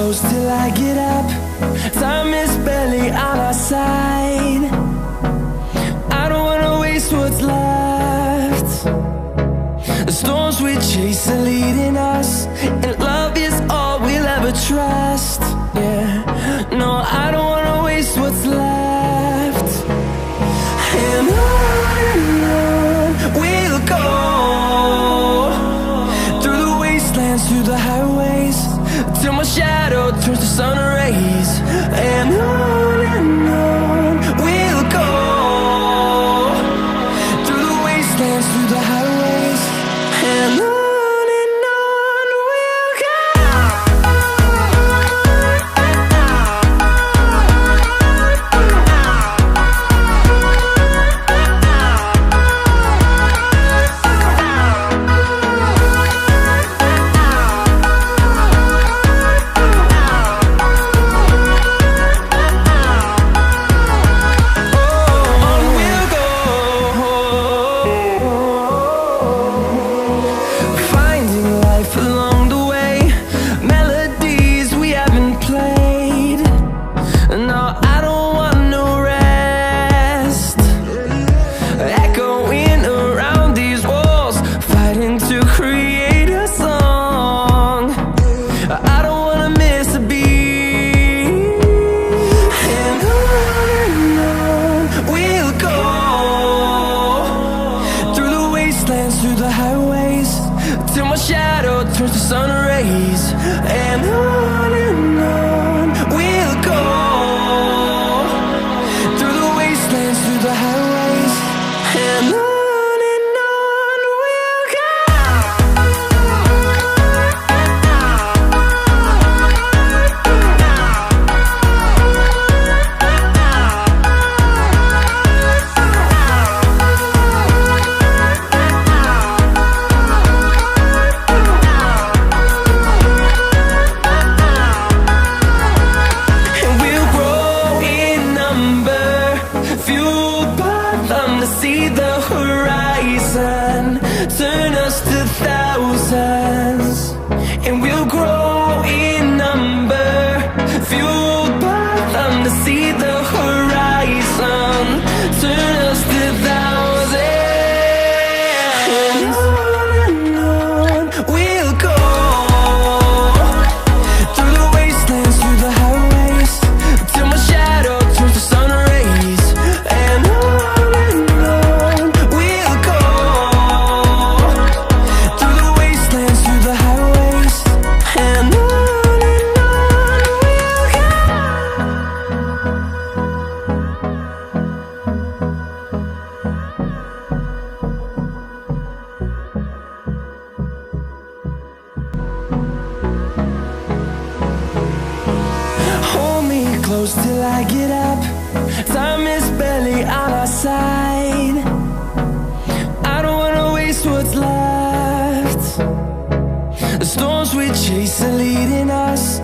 close till I get up. Time is barely on our side. I don't wanna waste what's left. The storms we chase are leading us, and love is all we'll ever trust. Yeah, no, I don't wanna waste what's left. And on we'll go, through the wastelands, through the highways, till my shadow turns to sun rays. And on we'll go, through the wastelands, through the highways, and on we'll go. Through the highways, till my shadow turns to sun rays. And on we'll go, through the wastelands, through the highways, and on we'll go. See the horizon, turn us to thousands, and we'll grow in number, fueled by them. To see the horizon, turn us to thousands, and on we'll go, through the wastelands, through the highways, till my shadow turns to sun rays. And close till I get up. Time is barely on our side. I don't wanna waste what's left. The storms we chase are leading us,